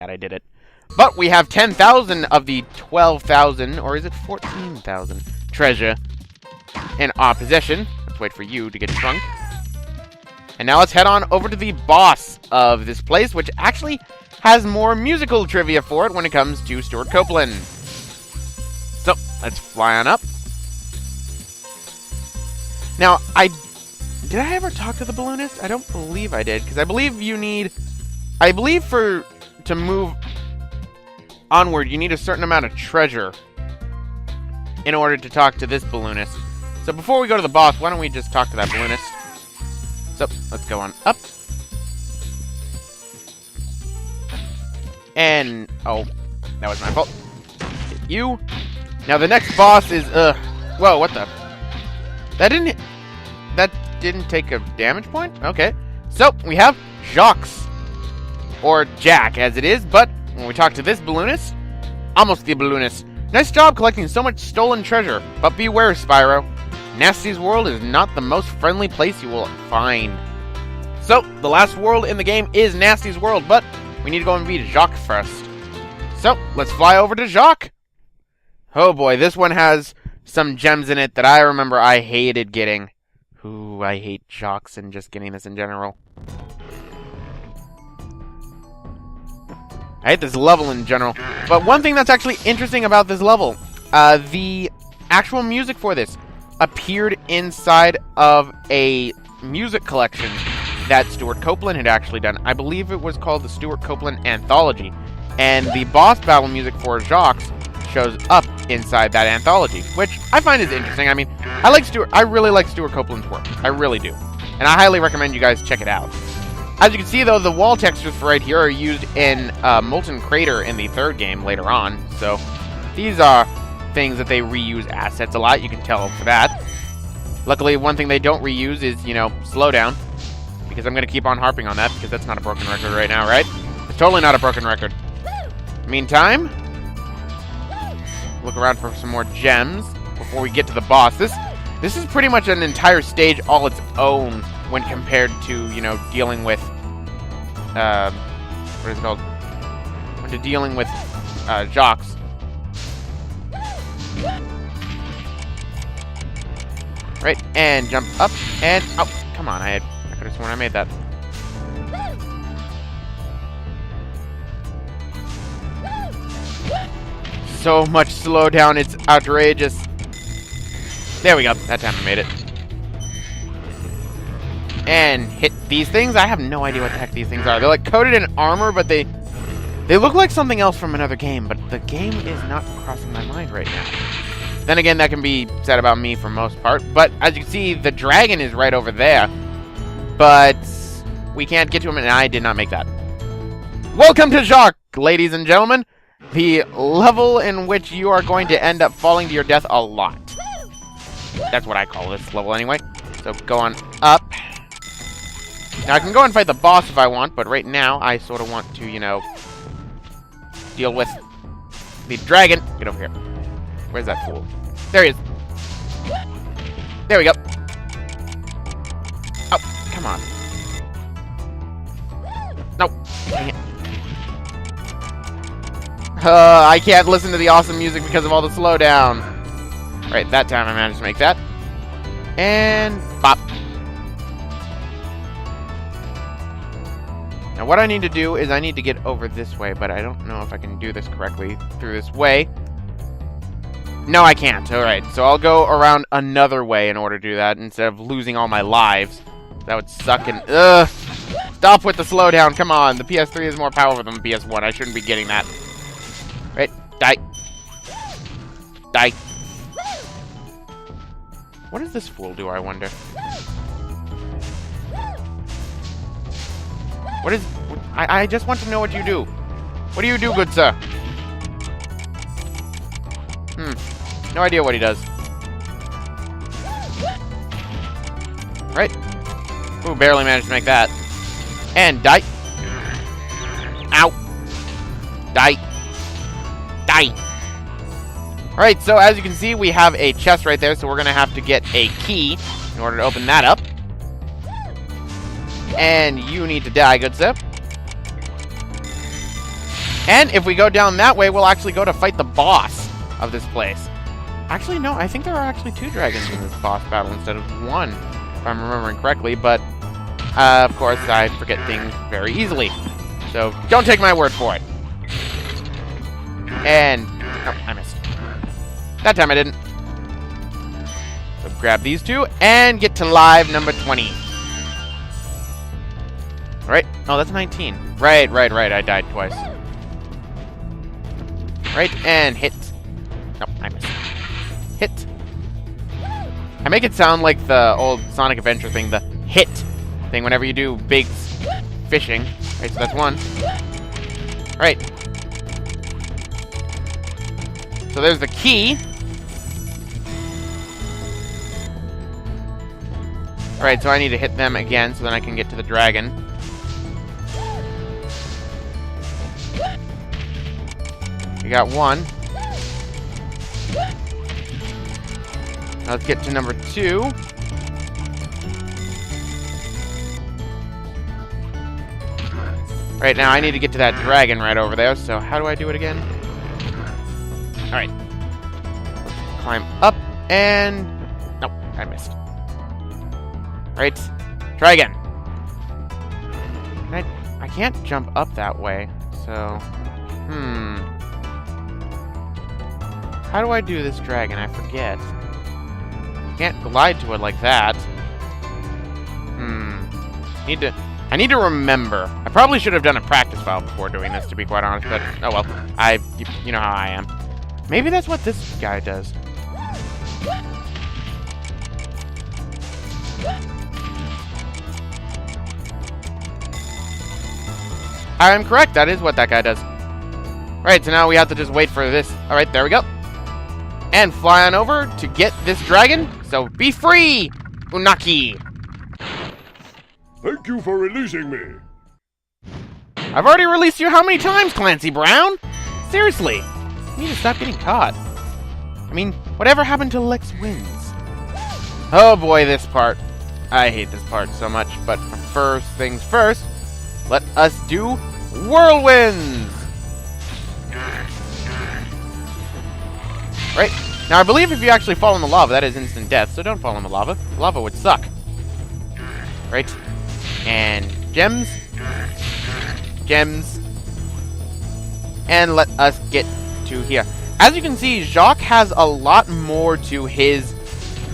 that I did it. But we have 10,000 of the 12,000, or is it 14,000 treasure in our possession. Let's wait for you to get shrunk. And now let's head on over to the boss of this place, which actually has more musical trivia for it when it comes to Stuart Copeland. So, let's fly on up. Now, did I ever talk to the balloonist? I don't believe I did, because I believe to move onward, you need a certain amount of treasure in order to talk to this balloonist. So before we go to the boss, why don't we just talk to that balloonist? So, let's go on up. And, oh, that was my fault. Hit you. Now the next boss is, whoa, what the? That didn't take a damage point? Okay. So, we have Jacques. Or Jack, as it is, but when we talk to this balloonist, almost the balloonist. Nice job collecting so much stolen treasure, but beware, Spyro. Gnasty's world is not the most friendly place you will find. So, the last world in the game is Gnasty's world, but we need to go and beat Jacques first. So, let's fly over to Jacques. Oh boy, this one has some gems in it that I remember I hated getting. Ooh, I hate Jacques and just getting this in general. I hate this level in general. But one thing that's actually interesting about this level, the actual music for this appeared inside of a music collection that Stuart Copeland had actually done. I believe it was called the Stuart Copeland Anthology. And the boss battle music for Jacques shows up inside that anthology, which I find is interesting. I mean, I really like Stuart Copeland's work. I really do. And I highly recommend you guys check it out. As you can see, though, the wall textures for right here are used in Molten Crater in the third game later on. So these are things that they reuse assets a lot. You can tell for that. Luckily, one thing they don't reuse is, slowdown. Because I'm going to keep on harping on that, because that's not a broken record right now, right? It's totally not a broken record. Meantime, look around for some more gems before we get to the boss. This is pretty much an entire stage all its own when compared to, dealing with, what is it called? When dealing with, Jacques. Right, and jump up, and, oh, come on, I could have sworn I made that. So much slowdown, it's outrageous. There we go, that time I made it. And hit these things. I have no idea what the heck these things are. They're like coated in armor, but they look like something else from another game, but the game is not crossing my mind right now. Then again, that can be said about me for most part, but as you can see, the dragon is right over there, but we can't get to him, and I did not make that. Welcome to Jacques, ladies and gentlemen, the level in which you are going to end up falling to your death a lot. That's what I call this level anyway. So go on up. Now I can go and fight the boss if I want, but right now I sort of want to, deal with the dragon. Get over here. Where's that fool? There he is. There we go. Oh, come on. No. Dang it. I can't listen to the awesome music because of all the slowdown. Right, that time I managed to make that. And bop. Now what I need to do is I need to get over this way, but I don't know if I can do this correctly through this way. No, I can't. Alright, so I'll go around another way in order to do that instead of losing all my lives. That would suck and... Ugh! Stop with the slowdown, come on. The PS3 is more powerful than the PS1. I shouldn't be getting that. Right, die. Die. What does this fool do, I wonder? I just want to know what you do. What do you do, good sir? No idea what he does. Right. Ooh, barely managed to make that. And die. Ow. Die. Die. Alright, so as you can see, we have a chest right there, so we're going to have to get a key in order to open that up. And you need to die, good sir. And if we go down that way, we'll actually go to fight the boss of this place. Actually, no, I think there are actually 2 dragons in this boss battle instead of 1, if I'm remembering correctly, but, of course, I forget things very easily. So, don't take my word for it. And, oh, I missed. That time I didn't. So, grab these 2, and get to live number 20. Right? Oh, that's 19. Right, I died twice. Right, and hit. Nope, I missed. Hit. I make it sound like the old Sonic Adventure thing, the hit thing, whenever you do big fishing. Right, so that's 1. Right. So there's the key. Alright, so I need to hit them again so then I can get to the dragon. We got 1. Now let's get to number 2. Right now I need to get to that dragon right over there, so how do I do it again? Alright. Climb up, and... Nope, I missed. Right, try again. I can't jump up that way, so... How do I do this dragon? I forget. Can't glide to it like that. I need to remember. I probably should have done a practice file before doing this, to be quite honest, but oh well. You know how I am. Maybe that's what this guy does. I'm correct, that is what that guy does. Right, so now we have to just wait for this. Alright, there we go. And fly on over to get this dragon. So be free, Unaki. Thank you for releasing me. I've already released you how many times, Clancy Brown? Seriously, you need to stop getting caught. I mean, whatever happened to Lex wins? Oh boy, this part. I hate this part so much, but first things first, let us do whirlwinds! Right, now I believe if you actually fall in the lava, that is instant death, so don't fall in the lava. Lava would suck. Right, and gems. Gems. And let us get to here. As you can see, Jacques has a lot more to his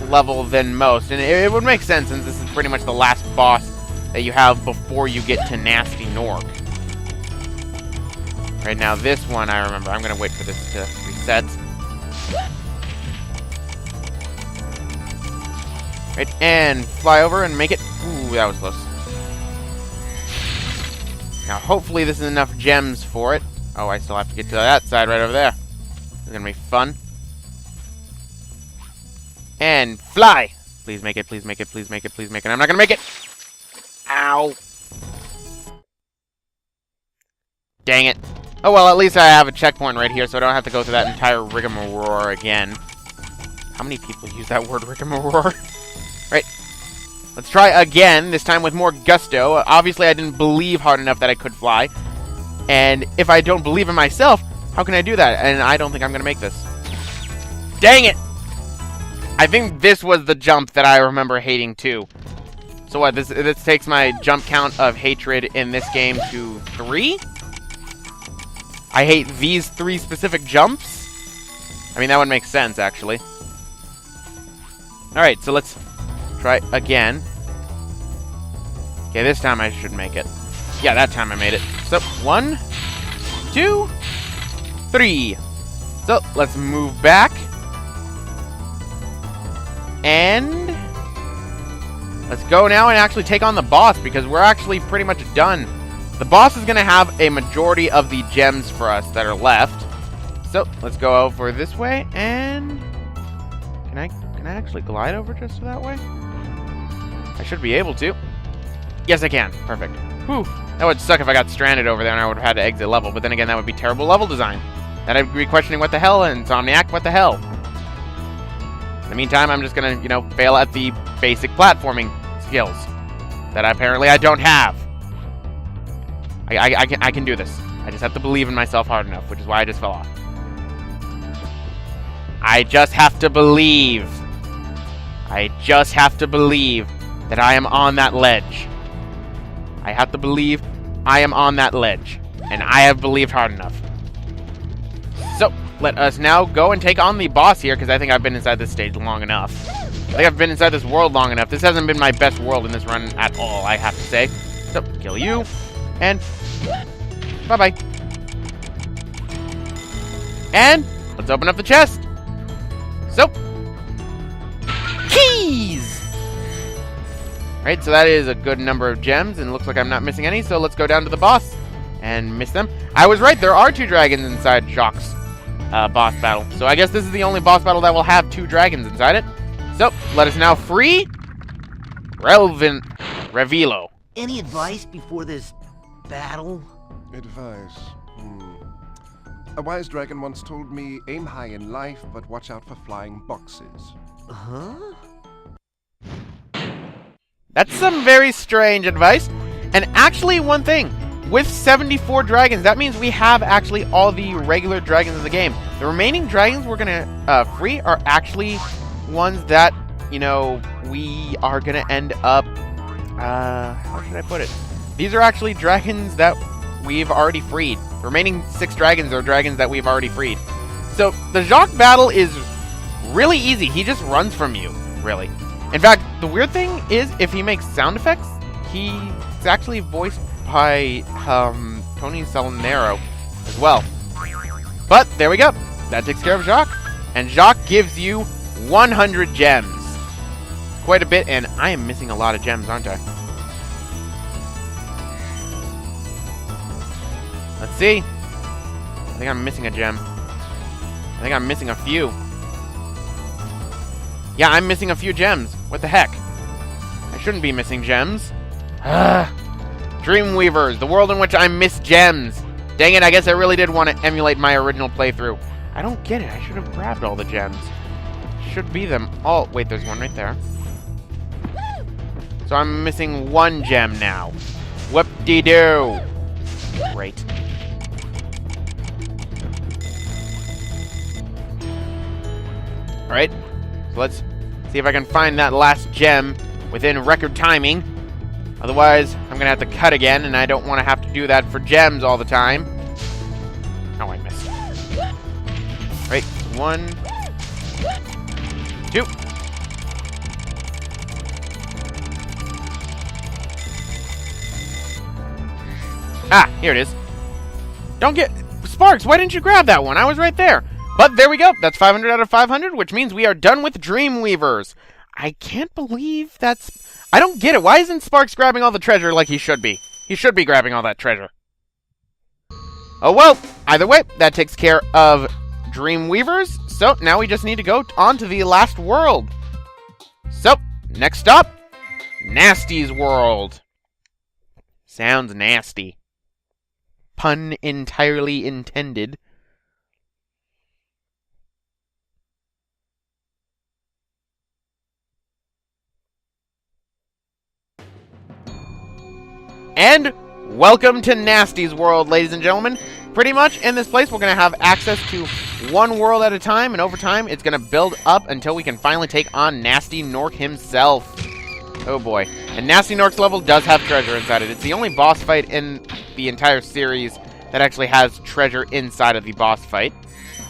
level than most, and it would make sense since this is pretty much the last boss that you have before you get to Gnasty Norg. Right now, this one I remember. I'm gonna wait for this to reset. Right, and fly over and make it. Ooh, that was close. Now, hopefully, this is enough gems for it. Oh, I still have to get to that side right over there. It's gonna be fun. And fly! Please make it, please make it, please make it, please make it. I'm not gonna make it! Ow! Dang it. Oh well, at least I have a checkpoint right here, so I don't have to go through that entire rigmarole again. How many people use that word, rigmarole? Right. Let's try again, this time with more gusto. Obviously, I didn't believe hard enough that I could fly. And if I don't believe in myself, how can I do that? And I don't think I'm gonna make this. Dang it! I think this was the jump that I remember hating too. So what, this takes my jump count of hatred in this game to 3? I hate these 3 specific jumps? I mean, that would make sense, actually. Alright, so let's try again. Okay, this time I should make it. Yeah, that time I made it. So, 1, 2, 3. So, let's move back. And let's go now and actually take on the boss, because we're actually pretty much done. The boss is going to have a majority of the gems for us that are left. So, let's go over this way, and... Can I actually glide over just that way? I should be able to. Yes, I can. Perfect. Whew. That would suck if I got stranded over there and I would have had to exit level, but then again, that would be terrible level design. Then I'd be questioning what the hell, Insomniac, what the hell? In the meantime, I'm just gonna, fail at the basic platforming skills that apparently I don't have. I can do this. I just have to believe in myself hard enough, which is why I just fell off. I just have to believe. I just have to believe that I am on that ledge. I have to believe I am on that ledge. And I have believed hard enough. So, let us now go and take on the boss here, because I think I've been inside this stage long enough. I think I've been inside this world long enough. This hasn't been my best world in this run at all, I have to say. So, kill you. And bye-bye. And let's open up the chest. So, keys! Right, so that is a good number of gems, and it looks like I'm not missing any, so let's go down to the boss and miss them. I was right, there are 2 dragons inside Jacques' boss battle. So I guess this is the only boss battle that will have 2 dragons inside it. So, let us now free Revilo. Any advice before this battle? Advice? A wise dragon once told me, aim high in life, but watch out for flying boxes. Huh? That's some very strange advice. And actually, one thing. With 74 dragons, that means we have actually all the regular dragons in the game. The remaining dragons we're going to free are actually ones that, you know, we are going to end up... how should I put it? These are actually dragons that we've already freed. The remaining 6 dragons are dragons that we've already freed. So, the Jacques battle is really easy. He just runs from you, really. In fact, the weird thing is, if he makes sound effects, he's actually voiced by Tony Salinero as well. But, there we go. That takes care of Jacques. And Jacques gives you 100 gems. Quite a bit, and I am missing a lot of gems, aren't I? Let's see. I think I'm missing a gem. I think I'm missing a few. Yeah, I'm missing a few gems. What the heck? I shouldn't be missing gems. Dreamweavers, the world in which I miss gems. Dang it, I guess I really did want to emulate my original playthrough. I don't get it. I should have grabbed all the gems. Should be them all. Wait, there's one right there. So I'm missing 1 gem now. Whoop-de-doo. Great. Alright, so let's see if I can find that last gem within record timing. Otherwise, I'm going to have to cut again, and I don't want to have to do that for gems all the time. Oh, I missed. Right, 1, 2. Ah, here it is. Don't get... Sparks, why didn't you grab that one? I was right there. But there we go. That's 500 out of 500, which means we are done with Dreamweavers. I can't believe that's... I don't get it. Why isn't Sparks grabbing all the treasure like he should be? He should be grabbing all that treasure. Oh well, either way, that takes care of Dreamweavers. So now we just need to go on to the last world. So, next up, Gnasty's world. Sounds nasty. Pun entirely intended. And welcome to Gnasty's world, ladies and gentlemen. Pretty much in this place, we're going to have access to 1 world at a time, and over time, it's going to build up until we can finally take on Gnasty Gnorc himself. Oh boy. And Gnasty Gnorc's level does have treasure inside it. It's the only boss fight in the entire series that actually has treasure inside of the boss fight.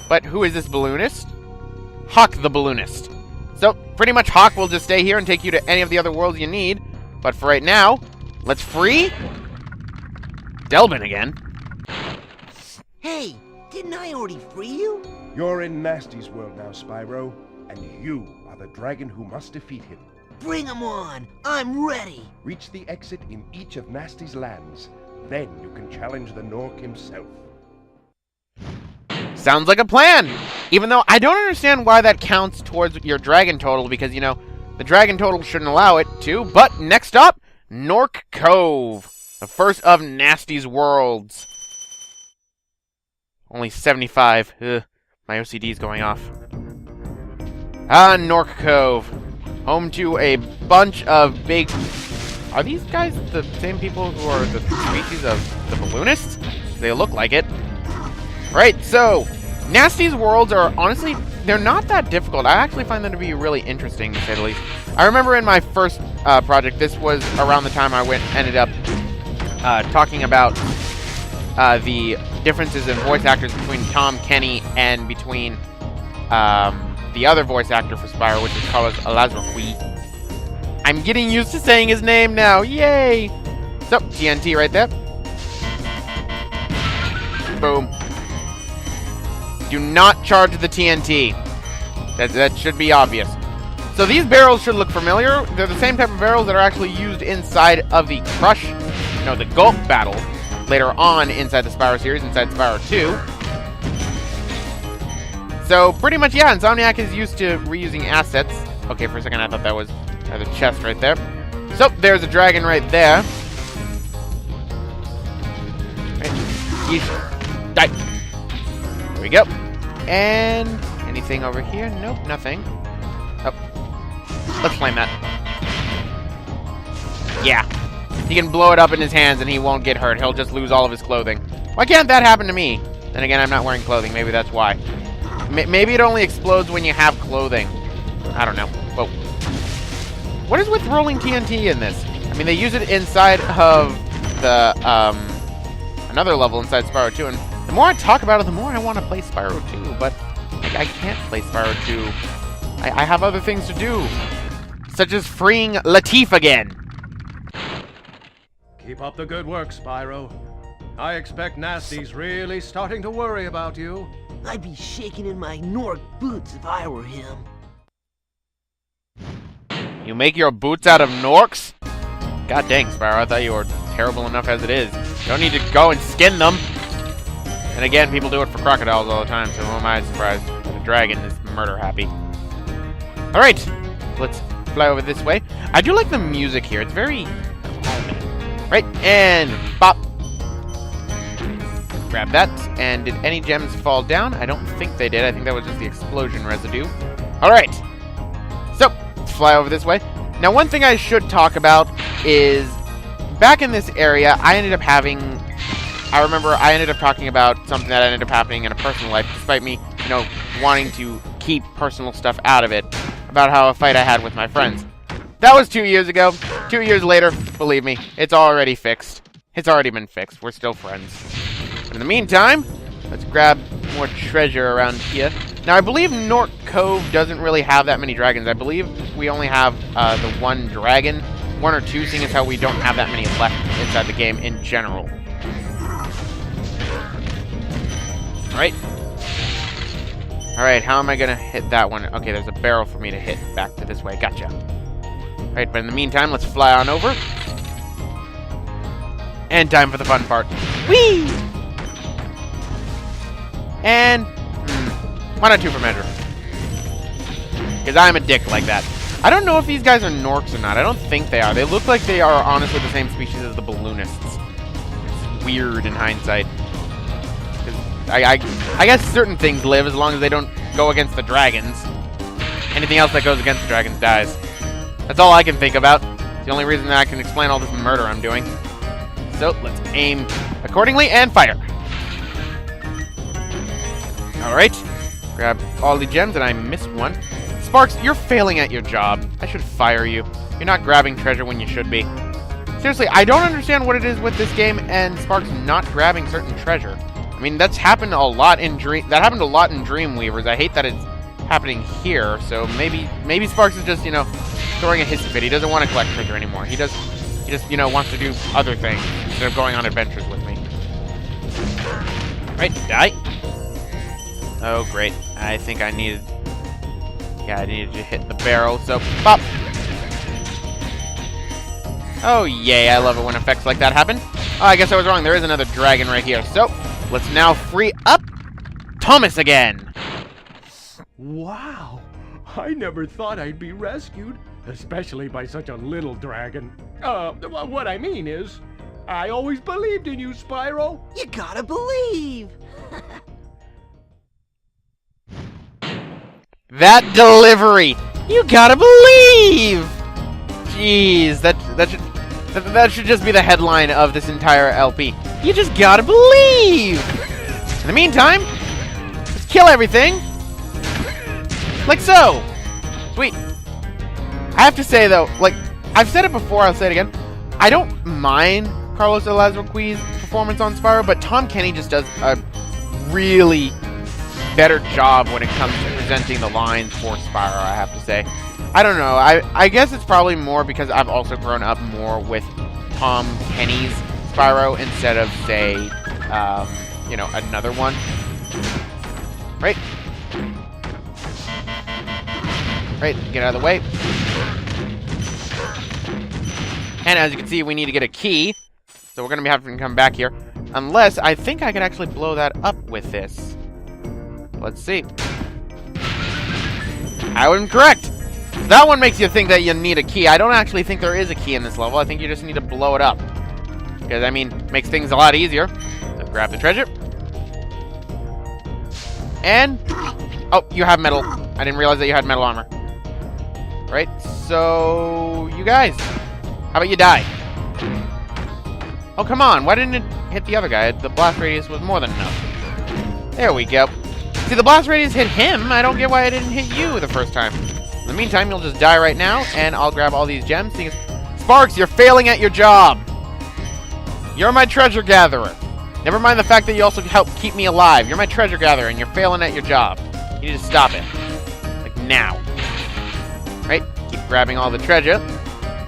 But who is this balloonist? Hawk the balloonist. So, pretty much Hawk will just stay here and take you to any of the other worlds you need. But for right now, let's free Delbin again. Hey, didn't I already free you? You're in Gnasty's world now, Spyro, and you are the dragon who must defeat him. Bring him on! I'm ready! Reach the exit in each of Gnasty's lands. Then you can challenge the Gnorc himself. Sounds like a plan! Even though I don't understand why that counts towards your dragon total, because, you know, the dragon total shouldn't allow it to. But next up, Gnorc Cove, the first of Gnasty's worlds. Only 75. Ugh, my OCD's going off. Ah, Gnorc Cove. Home to a bunch of big... Are these guys the same people who are the species of the balloonists? They look like it. Right, so Gnasty's worlds are honestly, they're not that difficult. I actually find them to be really interesting, to say the least. I remember in my first project, this was around the time I ended up talking about the differences in voice actors between Tom Kenny and between the other voice actor for Spyro, which is Carlos Alazraqui. I'm getting used to saying his name now. Yay! So, TNT right there. Boom. Do not charge the TNT. That should be obvious. So these barrels should look familiar. They're the same type of barrels that are actually used inside of the Crush, the Gulp battle later on inside the Spyro series, inside Spyro 2. So pretty much, yeah, Insomniac is used to reusing assets. Okay, for a second I thought that was the chest right there. So there's a dragon right there. Right. Yeesh. Die. There we go. And anything over here? Nope, nothing. Oh. Let's flame that. Yeah. He can blow it up in his hands and he won't get hurt. He'll just lose all of his clothing. Why can't that happen to me? Then again, I'm not wearing clothing. Maybe that's why. Maybe it only explodes when you have clothing. I don't know. Whoa. What is with rolling TNT in this? I mean, they use it inside of the, another level inside Spyro 2, and the more I talk about it, the more I want to play Spyro 2, but I can't play Spyro 2. I have other things to do, such as freeing Latif again. Keep up the good work, Spyro. I expect Gnasty's really starting to worry about you. I'd be shaking in my Nork boots if I were him. You make your boots out of Norks? God dang, Spyro, I thought you were terrible enough as it is. You don't need to go and skin them. And again, people do it for crocodiles all the time, so who am I surprised? The dragon is murder happy. Alright, let's fly over this way. I do like the music here. It's very calming. Right, and bop. Grab that. And did any gems fall down? I don't think they did. I think that was just the explosion residue. Alright. So, let's fly over this way. Now, one thing I should talk about is back in this area, I ended up talking about something that ended up happening in a personal life, despite me, wanting to keep personal stuff out of it, about how a fight I had with my friends. That was 2 years ago. 2 years later, believe me, it's already fixed. It's already been fixed. We're still friends. But in the meantime, let's grab more treasure around here. Now, I believe Nork Cove doesn't really have that many dragons. I believe we only have the one dragon. One or two, seeing as how we don't have that many left inside the game in general. Alright. Alright, how am I gonna hit that one? Okay, there's a barrel for me to hit back to this way. Gotcha. Alright, but in the meantime, let's fly on over. And time for the fun part. Whee! And... why not 2 for measure? Because I'm a dick like that. I don't know if these guys are Norks or not. I don't think they are. They look like they are honestly the same species as the balloonists. It's weird in hindsight. I guess certain things live as long as they don't go against the dragons. Anything else that goes against the dragons dies. That's all I can think about. It's the only reason that I can explain all this murder I'm doing. So, let's aim accordingly and fire. Alright. Grab all the gems and I missed one. Sparks, you're failing at your job. I should fire you. You're not grabbing treasure when you should be. Seriously, I don't understand what it is with this game and Sparks not grabbing certain treasure. I mean, that's happened a lot in Dreamweavers. I hate that it's happening here, so maybe Sparks is just, throwing a hissy fit. He doesn't want to collect treasure anymore. He just, wants to do other things instead of going on adventures with me. Right, die. Oh, great. I think I needed to hit the barrel, so pop! Oh, yay, I love it when effects like that happen. Oh, I guess I was wrong. There is another dragon right here. So, let's now free up Thomas again. Wow, I never thought I'd be rescued, especially by such a little dragon. What I mean is, I always believed in you, Spyro. You gotta believe. That delivery! You gotta believe! Jeez, that should just be the headline of this entire LP. You just gotta believe! In the meantime, let's kill everything. Like so. Sweet. I have to say, though, like, I've said it before, I'll say it again. I don't mind Carlos de Lazarqui's performance on Spyro, but Tom Kenny just does a really better job when it comes to presenting the lines for Spyro, I have to say. I don't know. I guess it's probably more because I've also grown up more with Tom Kenny's Spyro instead of, say, you know, another one. Right? Right, get out of the way. And as you can see, we need to get a key. So we're going to be having to come back here. Unless, I think I could actually blow that up with this. Let's see. I was correct. That one makes you think that you need a key. I don't actually think there is a key in this level. I think you just need to blow it up. Because, I mean, makes things a lot easier. So grab the treasure. And... oh, you have metal. I didn't realize that you had metal armor. Right, so... you guys. How about you die? Oh, come on. Why didn't it hit the other guy? The blast radius was more than enough. There we go. See, the blast radius hit him. I don't get why it didn't hit you the first time. In the meantime, you'll just die right now, and I'll grab all these gems. Sparks, you're failing at your job. You're my treasure gatherer. Never mind the fact that you also help keep me alive. You're my treasure gatherer, and you're failing at your job. You need to stop it. Like, now. Right? Keep grabbing all the treasure.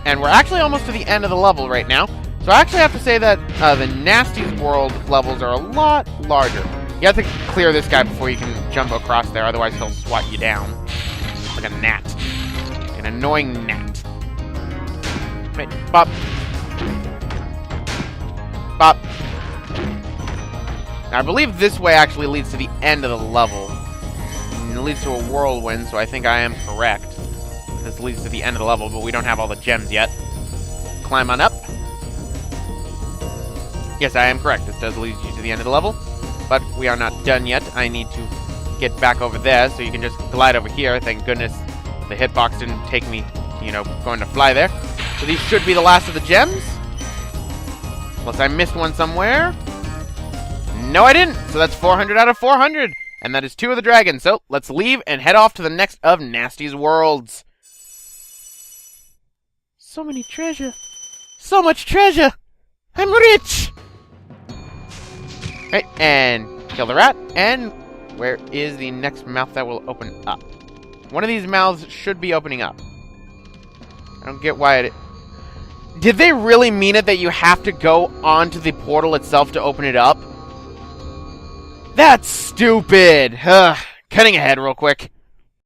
And we're actually almost to the end of the level right now. So I actually have to say that the Gnasty's world levels are a lot larger. You have to clear this guy before you can jump across there, otherwise he'll swat you down. Like a gnat. An annoying gnat. Right, bop. Bop. Now I believe this way actually leads to the end of the level. And it leads to a whirlwind, so I think I am correct. This leads to the end of the level, but we don't have all the gems yet. Climb on up. Yes, I am correct. This does lead you to the end of the level. But we are not done yet. I need to get back over there, so you can just glide over here. Thank goodness the hitbox didn't take me, you know, going to fly there. So these should be the last of the gems. Unless I missed one somewhere. No, I didn't. So that's 400 out of 400. And that is 2 of the dragons. So let's leave and head off to the next of Gnasty's worlds. So many treasure. So much treasure. I'm rich. Right, and kill the rat. And where is the next mouth that will open up? One of these mouths should be opening up. I don't get why it... did they really mean it that you have to go onto the portal itself to open it up? That's stupid. Cutting ahead real quick.